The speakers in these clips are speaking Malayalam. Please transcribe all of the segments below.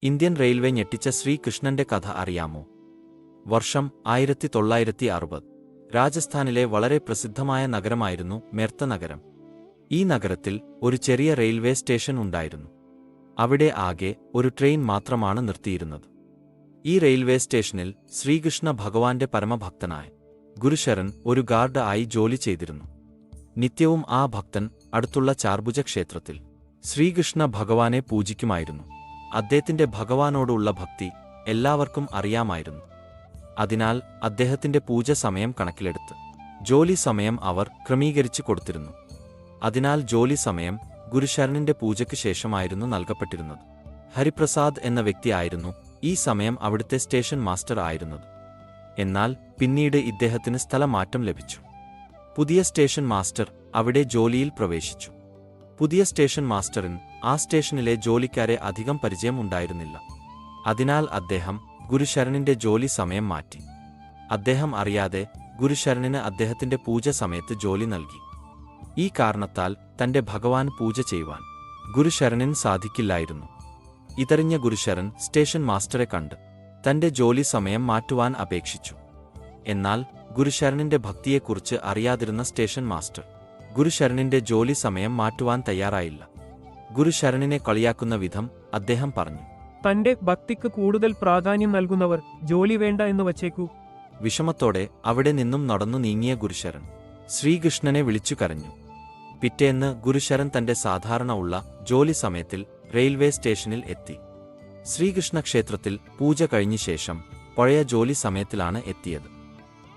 ഇന്ത്യൻ റെയിൽവേ ഞെട്ടിച്ച ശ്രീകൃഷ്ണന്റെ കഥ അറിയാമോ? വർഷം 1960. രാജസ്ഥാനിലെ വളരെ പ്രസിദ്ധമായ നഗരമായിരുന്നു മെർത്ത നഗരം. ഈ നഗരത്തിൽ ഒരു ചെറിയ റെയിൽവേ സ്റ്റേഷൻ ഉണ്ടായിരുന്നു. അവിടെ ആകെ ഒരു ട്രെയിൻ മാത്രമാണ് നിർത്തിയിരുന്നത്. ഈ റെയിൽവേ സ്റ്റേഷനിൽ ശ്രീകൃഷ്ണ ഭഗവാന്റെ പരമഭക്തനായ ഗുരുശരൻ ഒരു ഗാർഡ് ആയി ജോലി ചെയ്തിരുന്നു. നിത്യവും ആ ഭക്തൻ അടുത്തുള്ള ചാർഭുജ ക്ഷേത്രത്തിൽ ശ്രീകൃഷ്ണ ഭഗവാനെ പൂജിക്കുമായിരുന്നു. അദ്ദേഹത്തിന്റെ ഭഗവാനോടുള്ള ഭക്തി എല്ലാവർക്കും അറിയാമായിരുന്നു. അതിനാൽ അദ്ദേഹത്തിന്റെ പൂജ സമയം കണക്കിലെടുത്ത് ജോലി സമയം അവർ ക്രമീകരിച്ചു കൊടുത്തിരുന്നു. അതിനാൽ ജോലി സമയം ഗുരുശരനിന്റെ പൂജയ്ക്ക് ശേഷമായിരുന്നു നൽകപ്പെട്ടിരുന്നത്. ഹരിപ്രസാദ് എന്ന വ്യക്തിയായിരുന്നു ഈ സമയം അവിടുത്തെ സ്റ്റേഷൻ മാസ്റ്റർ ആയിരുന്നത്. എന്നാൽ പിന്നീട് ഇദ്ദേഹത്തിന് സ്ഥലമാറ്റം ലഭിച്ചു. പുതിയ സ്റ്റേഷൻ മാസ്റ്റർ അവിടെ ജോലിയിൽ പ്രവേശിച്ചു. പുതിയ സ്റ്റേഷൻ മാസ്റ്ററിന് ആ സ്റ്റേഷനിലെ ജോലിക്കാരെ അധികം പരിചയം ഉണ്ടായിരുന്നില്ല. അതിനാൽ അദ്ദേഹം ഗുരുശരനിന്റെ ജോലി സമയം മാറ്റി. അദ്ദേഹം അറിയാതെ ഗുരുശരനിന് അദ്ദേഹത്തിന്റെ പൂജ സമയത്ത് ജോലി നൽകി. ഈ കാരണത്താൽ തന്റെ ഭഗവാൻ പൂജ ചെയ്യുവാൻ ഗുരുശരനിന് സാധിക്കില്ലായിരുന്നു. ഇതറിഞ്ഞ ഗുരുശരൻ സ്റ്റേഷൻ മാസ്റ്ററെ കണ്ട് തന്റെ ജോലി സമയം മാറ്റുവാൻ അപേക്ഷിച്ചു. എന്നാൽ ഗുരുശരനിന്റെ ഭക്തിയെക്കുറിച്ച് അറിയാതിരുന്ന സ്റ്റേഷൻ മാസ്റ്റർ ഗുരുശരനിന്റെ ജോലി സമയം മാറ്റുവാൻ തയ്യാറായില്ല. ഗുരുശരനിനെ കളിയാക്കുന്ന വിധം അദ്ദേഹം പറഞ്ഞു, തന്റെ ഭക്തിക്ക് കൂടുതൽ പ്രാധാന്യം നൽകുന്നവർ ജോലി വേണ്ട എന്ന് വച്ചേക്കൂ. വിഷമത്തോടെ അവിടെ നിന്നും നടന്നു നീങ്ങിയ ഗുരുശരൻ ശ്രീകൃഷ്ണനെ വിളിച്ചു കരഞ്ഞു. പിറ്റേന്ന് ഗുരുശരൻ തന്റെ സാധാരണ ഉള്ള ജോലി സമയത്തിൽ റെയിൽവേ സ്റ്റേഷനിൽ എത്തി. ശ്രീകൃഷ്ണ ക്ഷേത്രത്തിൽ പൂജ കഴിഞ്ഞ ശേഷം പഴയ ജോലി സമയത്തിലാണ് എത്തിയത്.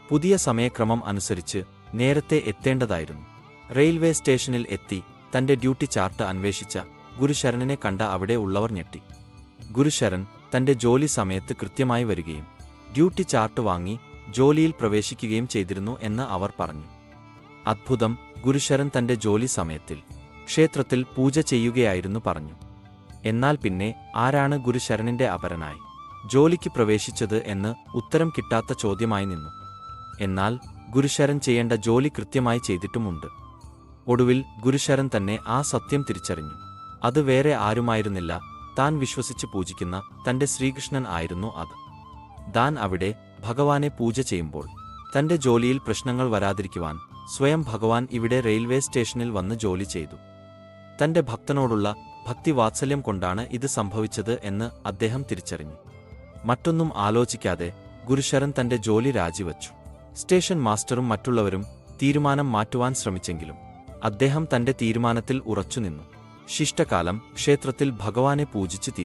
പുതിയ സമയക്രമം അനുസരിച്ച് നേരത്തെ എത്തേണ്ടതായിരുന്നു. റെയിൽവേ സ്റ്റേഷനിൽ എത്തി തന്റെ ഡ്യൂട്ടി ചാർട്ട് അന്വേഷിച്ച ഗുരുശരനിനെ കണ്ട അവിടെ ഉള്ളവർ ഞെട്ടി. ഗുരുശരൻ തന്റെ ജോലി സമയത്ത് കൃത്യമായി വരികയും ഡ്യൂട്ടി ചാർട്ട് വാങ്ങി ജോലിയിൽ പ്രവേശിക്കുകയും ചെയ്തിരുന്നു എന്ന് അവർ പറഞ്ഞു. അദ്ഭുതം, ഗുരുശരൻ തന്റെ ജോലി സമയത്തിൽ ക്ഷേത്രത്തിൽ പൂജ ചെയ്യുകയായിരുന്നു പറഞ്ഞു. എന്നാൽ പിന്നെ ആരാണ് ഗുരുശരനിന്റെ അപരനായി ജോലിക്ക് പ്രവേശിച്ചത് എന്ന് ഉത്തരം കിട്ടാത്ത ചോദ്യമായി നിന്നു. എന്നാൽ ഗുരുശരൻ ചെയ്യേണ്ട ജോലി കൃത്യമായി ചെയ്തിട്ടുമുണ്ട്. ഒടുവിൽ ഗുരുശരൻ തന്നെ ആ സത്യം തിരിച്ചറിഞ്ഞു. അത് വേറെ ആരുമായിരുന്നില്ല, താൻ വിശ്വസിച്ച് പൂജിക്കുന്ന തന്റെ ശ്രീകൃഷ്ണൻ ആയിരുന്നു അത്. താൻ അവിടെ ഭഗവാനെ പൂജ ചെയ്യുമ്പോൾ തന്റെ ജോലിയിൽ പ്രശ്നങ്ങൾ വരാതിരിക്കുവാൻ സ്വയം ഭഗവാൻ ഇവിടെ റെയിൽവേ സ്റ്റേഷനിൽ വന്ന് ജോലി ചെയ്തു. തന്റെ ഭക്തനോടുള്ള ഭക്തിവാത്സല്യം കൊണ്ടാണ് ഇത് സംഭവിച്ചത് എന്ന് അദ്ദേഹം തിരിച്ചറിഞ്ഞു. മറ്റൊന്നും ആലോചിക്കാതെ ഗുരുശരൻ തന്റെ ജോലി രാജിവച്ചു. സ്റ്റേഷൻ മാസ്റ്ററും മറ്റുള്ളവരും തീരുമാനം മാറ്റുവാൻ ശ്രമിച്ചെങ്കിലും അദ്ദേഹം തന്റെ തീരുമാനത്തിൽ ഉറച്ചുനിന്നു. ശിഷ്ടകാലം ക്ഷേത്രത്തിൽ ഭഗവാനെ പൂജിച്ച്